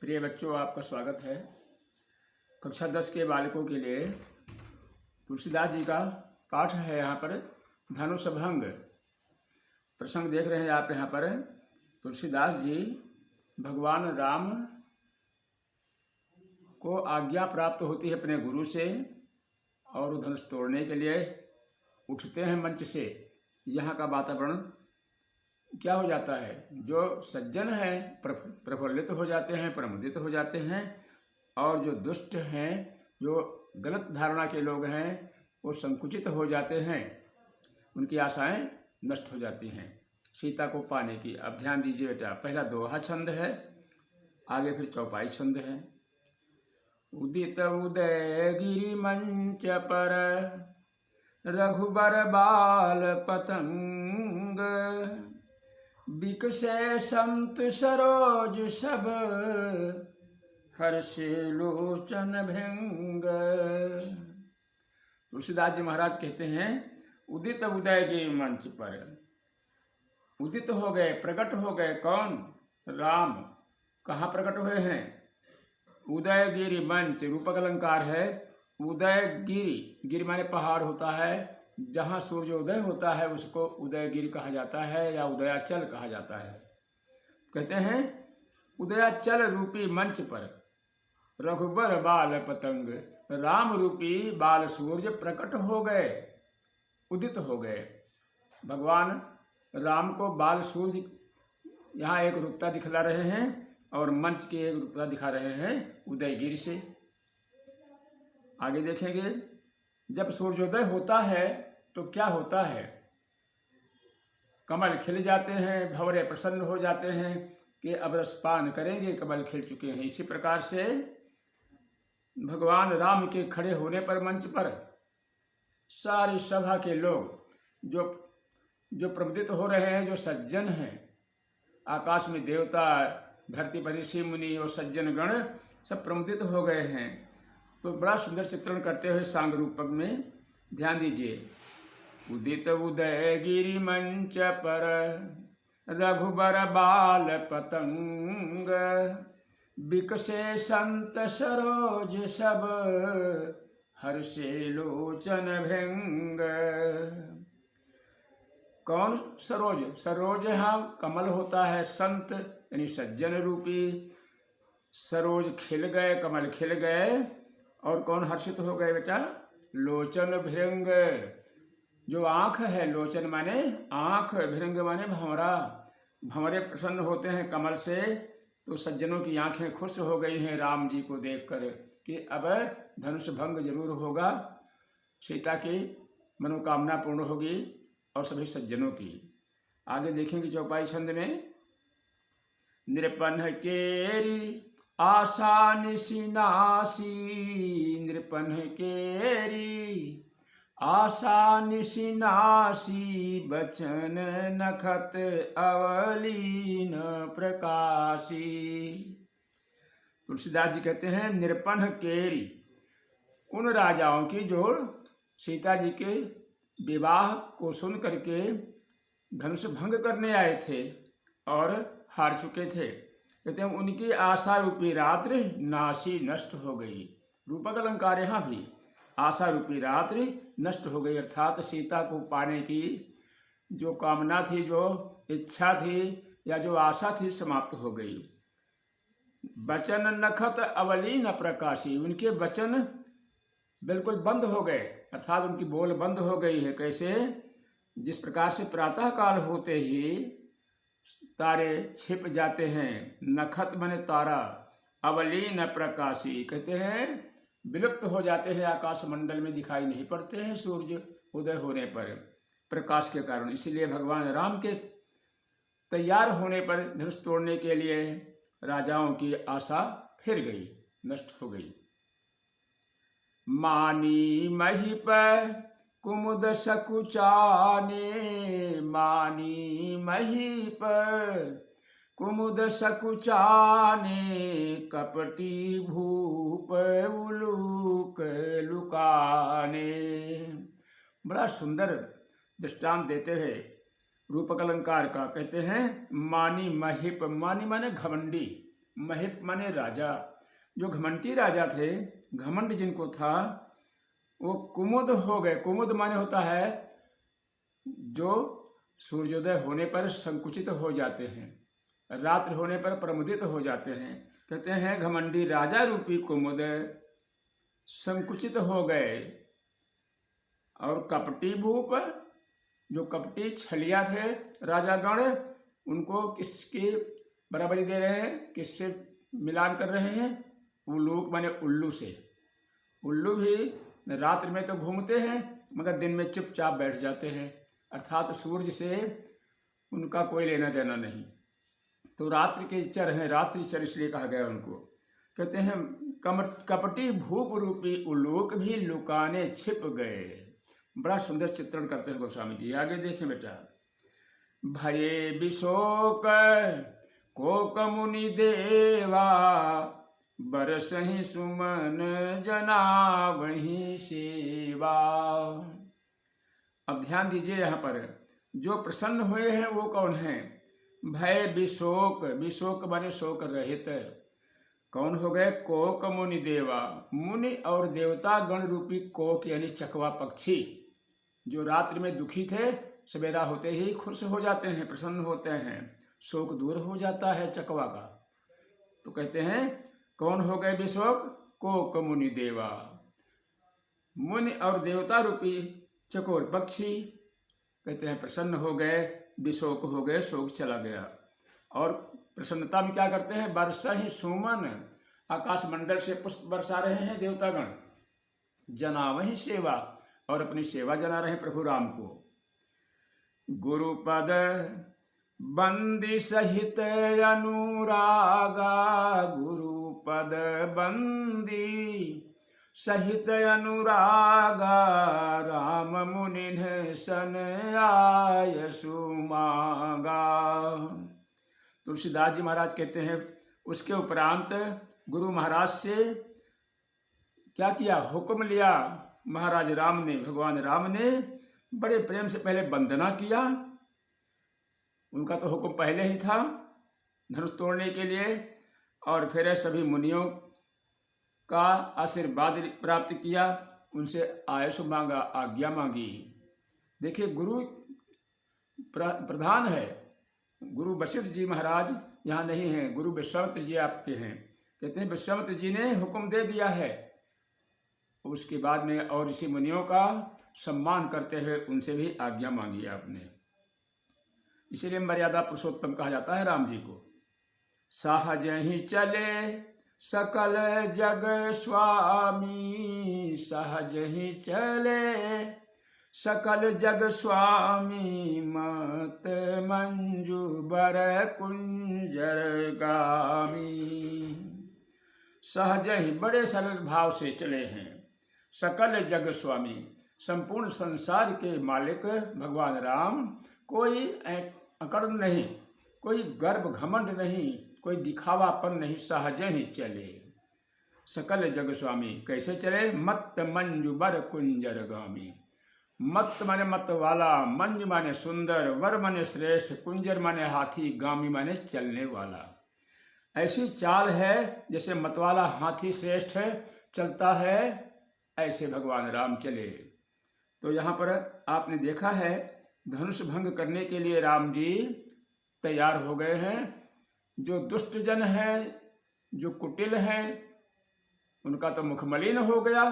प्रिय बच्चों, आपका स्वागत है। कक्षा 10 के बालकों के लिए तुलसीदास जी का पाठ है। यहाँ पर धनुष भंग प्रसंग देख रहे हैं आप। यहाँ पर तुलसीदास जी भगवान राम को आज्ञा प्राप्त होती है अपने गुरु से और धनुष तोड़ने के लिए उठते हैं मंच से। यहाँ का वातावरण क्या हो जाता है, जो सज्जन है प्रफुल्लित हो जाते हैं, प्रमुदित हो जाते हैं, और जो दुष्ट हैं, जो गलत धारणा के लोग हैं, वो संकुचित हो जाते हैं, उनकी आशाएं नष्ट हो जाती हैं सीता को पाने की। अब ध्यान दीजिए बेटा, पहला दोहा छंद है, आगे फिर चौपाई छंद है। उदित उदय गिरि मंच पर रघुबर बाल पतंग, बिकसे संत सरोज सब हर्षे लोचन भृंग। तुलसीदास जी महाराज कहते हैं, उदित उदय गिरि मंच पर, उदित हो गए, प्रकट हो गए। कौन? राम। कहाँ प्रकट हुए हैं? उदय गिरि मंच, रूपक अलंकार है। उदय गिरि, गिरि माने पहाड़ होता है, जहाँ सूर्योदय होता है उसको उदयगिरि कहा जाता है या उदयाचल कहा जाता है। कहते हैं उदयाचल रूपी मंच पर रघुबर बाल पतंग, राम रूपी बाल सूर्य प्रकट हो गए, उदित हो गए। भगवान राम को बाल सूर्य यहाँ एक रूपता दिखला रहे हैं और मंच की एक रूपता दिखा रहे हैं उदयगिरि से। आगे देखेंगे, जब सूर्योदय होता है तो क्या होता है? कमल खिल जाते हैं, भंवरे प्रसन्न हो जाते हैं कि अब रसपान करेंगे, कमल खिल चुके हैं। इसी प्रकार से भगवान राम के खड़े होने पर मंच पर सारी सभा के लोग जो प्रमुदित हो रहे हैं, जो सज्जन हैं, आकाश में देवता, धरती पर ऋषि मुनि और सज्जन गण सब प्रमुदित हो गए हैं। तो बड़ा सुंदर चित्रण करते हुए सांग रूपक में ध्यान दीजिए। उदित उदय गिरि मंच पर रघुबर बाल पतंग, बिकसे संत सरोज सब हर्षे लोचन भृंग। कौन सरोज? सरोज यहाँ कमल होता है, संत यानी सज्जन रूपी सरोज खिल गए, कमल खिल गए। और कौन हर्षित हो गए बेटा? लोचन भृंग, जो आँख है, लोचन माने आँख, भृंग माने भंवरा, भंवरे प्रसन्न होते हैं कमल से। तो सज्जनों की आंखें खुश हो गई हैं राम जी को देखकर कि अब धनुष भंग जरूर होगा, सीता की मनोकामना पूर्ण होगी और सभी सज्जनों की। आगे देखेंगे चौपाई छंद में, नृपन केरी आशा निशिनासी, नृपन केरी आशा निशिनासी, बचन नखत अवलीन प्रकाशी। तुलसीदास जी कहते हैं, नृपन केरी, उन राजाओं की जो सीता जी के विवाह को सुन करके धनुष भंग करने आए थे और हार चुके थे। कहते हैं उनकी आशा रूपी रात्रि नासी, नष्ट हो गई। रूपक अलंकार यहाँ भी, आशा रूपी रात्रि नष्ट हो गई, अर्थात सीता को पाने की जो कामना थी, जो इच्छा थी या जो आशा थी, समाप्त हो गई। वचन नखत अवलीन प्रकाशी, उनके वचन बिल्कुल बंद हो गए, अर्थात उनकी बोल बंद हो गई है। कैसे? जिस प्रकार से प्रातः काल होते ही तारे छिप जाते हैं, नखत माने तारा, अवलीन प्रकाशी कहते हैं विलुप्त हो जाते हैं, आकाश मंडल में दिखाई नहीं पड़ते हैं सूर्य उदय होने पर प्रकाश के कारण। इसीलिए भगवान राम के तैयार होने पर धनुष तोड़ने के लिए राजाओं की आशा फिर गई, नष्ट हो गई। मानी महिप कुमुद सकुचाने, मानी महिप कुमुद सकुचाने, कपटी भूप उलूक लुकाने। बड़ा सुंदर दृष्टांत देते हुए रूपक अलंकार का कहते हैं, मानी महिप, मानी माने घमंडी, महिप माने राजा। जो घमंडी राजा थे, घमंड जिनको था, वो कुमुद हो गए। कुमुद माने होता है जो सूर्योदय होने पर संकुचित हो जाते हैं, रात्रि होने पर प्रमुदित हो जाते हैं। कहते हैं घमंडी राजा रूपी कुमुद संकुचित हो गए। और कपटी भूप, जो कपटी छलिया थे राजागण, उनको किसकी बराबरी दे रहे हैं, किससे मिलान कर रहे हैं? उल्लूक माने उल्लू से। उल्लू भी रात्रि में तो घूमते हैं मगर दिन में चुपचाप बैठ जाते हैं, अर्थात सूर्य से उनका कोई लेना देना नहीं। तो रात्रि के चर हैं, रात्रि चर इसलिए कहा गया उनको। कहते हैं कपटी भूप रूपी उल्लूक भी लुकाने छिप गए। बड़ा सुंदर चित्रण करते हैं गोस्वामी जी। आगे देखें बेटा। भये विशोक कोक मुनि देवा, बरसहि सुमन जना वही सेवा। अब ध्यान दीजिए, यहाँ पर जो प्रसन्न हुए हैं वो कौन हैं? भय विशोक, विशोक माने शोक रहित। कौन हो गए? कोक मुनि देवा, मुनि और देवता गण रूपी कोक यानी चकवा पक्षी, जो रात्रि में दुखी थे, सवेरा होते ही खुश हो जाते हैं, प्रसन्न होते हैं, शोक दूर हो जाता है चकवा का। तो कहते हैं कौन हो गए विशोक? कोक मुनि देवा, मुनि और देवता रूपी चकोर पक्षी कहते हैं प्रसन्न हो गए, विशोक हो गए, शोक चला गया। और प्रसन्नता में क्या करते हैं? वर्षा ही सुमन, आकाश मंडल से पुष्प बरसा रहे हैं देवतागण। जना वही सेवा, और अपनी सेवा जना रहे प्रभु राम को। गुरुपद बंदी सहित अनुरागा, गुरुपद बंदी सहित अनुरागा, राम मुनि सन आय सुमागा। तुलसीदास जी महाराज कहते हैं उसके उपरांत गुरु महाराज से क्या किया? हुक्म लिया महाराज राम ने, भगवान राम ने बड़े प्रेम से पहले वंदना किया। उनका तो हुक्म पहले ही था धनुष तोड़ने के लिए, और फिर सभी मुनियों का आशीर्वाद प्राप्त किया, उनसे आयश मांगा, आज्ञा मांगी। देखिए गुरु प्रधान है। गुरु वशिष्ठ जी महाराज यहाँ नहीं हैं, गुरु विश्वामित्र जी आपके हैं। कहते हैं विश्वामित्र जी ने हुक्म दे दिया है, उसके बाद में और ऋषि मुनियों का सम्मान करते हुए उनसे भी आज्ञा मांगी आपने। इसीलिए मर्यादा पुरुषोत्तम कहा जाता है राम जी को। सहज ही चले सकल जग स्वामी, सहज ही चले सकल जग स्वामी, मत मंजू बर कुंजर गामी। सहज ही बड़े सरल भाव से चले हैं सकल जग स्वामी, संपूर्ण संसार के मालिक भगवान राम। कोई अकर्म नहीं, कोई गर्व घमंड नहीं, कोई दिखावापन नहीं, सहज ही चले सकल जग स्वामी। कैसे चले? मत मंजू बर कुंजर गामी। मत माने मत वाला, मंज माने सुंदर, वर माने श्रेष्ठ, कुंजर माने हाथी, गामी माने चलने वाला। ऐसी चाल है जैसे मतवाला हाथी श्रेष्ठ है, चलता है, ऐसे भगवान राम चले। तो यहाँ पर आपने देखा है धनुष भंग करने के लिए राम जी तैयार हो गए हैं। जो दुष्ट जन है, जो कुटिल हैं, उनका तो मुख मलिन हो गया,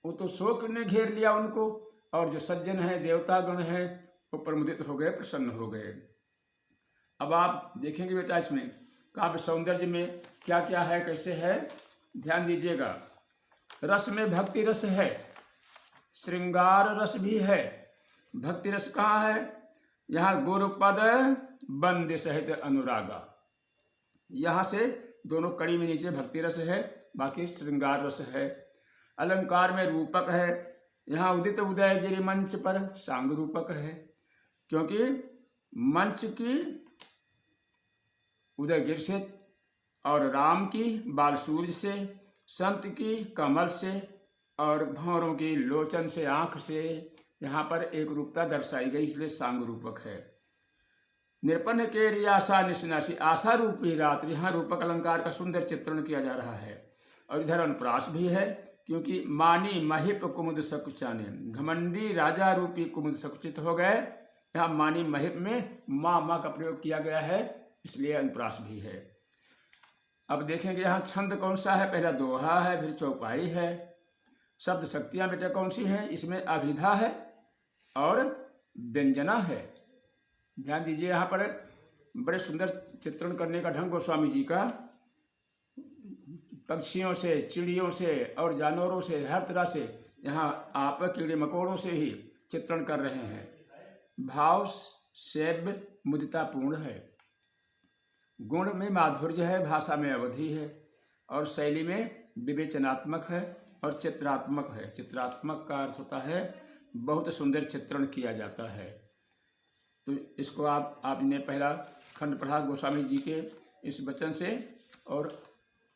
वो तो शोक ने घेर लिया उनको, और जो सज्जन हैं, देवतागण हैं, वो प्रमुदित हो गए, प्रसन्न हो गए। अब आप देखेंगे बेटा इसमें काव्य सौंदर्य में क्या क्या है, कैसे है, ध्यान दीजिएगा। रस में भक्ति रस है, श्रृंगार रस भी है। भक्ति रस कहाँ है? यहाँ गुरुपद बंद सहित अनुरागा, यहाँ से दोनों कड़ी में नीचे भक्ति रस है, बाकी श्रृंगार रस है। अलंकार में रूपक है, यहाँ उदित उदयगिरी मंच पर सांग रूपक है, क्योंकि मंच की उदयगिरी से, और राम की बाल सूर्य से, संत की कमल से, और भंवरों की लोचन से, आँख से, यहाँ पर एक रूपता दर्शाई गई, इसलिए सांग रूपक है। निरपन केरी आशा निशनाशी, आशा रूपी रात्रि, यहाँ रूपक अलंकार का सुंदर चित्रण किया जा रहा है। और इधर अनुप्रास भी है, क्योंकि मानी महिप कुमुद सकुचाने, घमंडी राजा रूपी कुमुद सकुचित हो गए। यहाँ मानी महिप में माँ का प्रयोग किया गया है, इसलिए अनुप्रास भी है। अब देखेंगे यहाँ छंद कौन सा है। पहला दोहा है, फिर चौपाई है। शब्द शक्तियाँ बेटा कौन सी हैं, इसमें अभिधा है और व्यंजना है। ध्यान दीजिए, यहाँ पर बड़े सुंदर चित्रण करने का ढंग गोस्वामी जी का, पक्षियों से, चिड़ियों से और जानवरों से, हर तरह से यहाँ आप कीड़े मकोड़ों से ही चित्रण कर रहे हैं। भाव सेव्य मुदितापूर्ण है, गुण में माधुर्य है, भाषा में अवधि है और शैली में विवेचनात्मक है और चित्रात्मक है। चित्रात्मक का अर्थ होता है बहुत सुंदर चित्रण किया जाता है। तो इसको आपने पहला खंड पढ़ा गोस्वामी जी के इस वचन से, और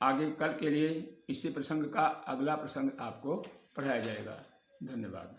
आगे कल के लिए इसी प्रसंग का अगला प्रसंग आपको पढ़ाया जाएगा। धन्यवाद।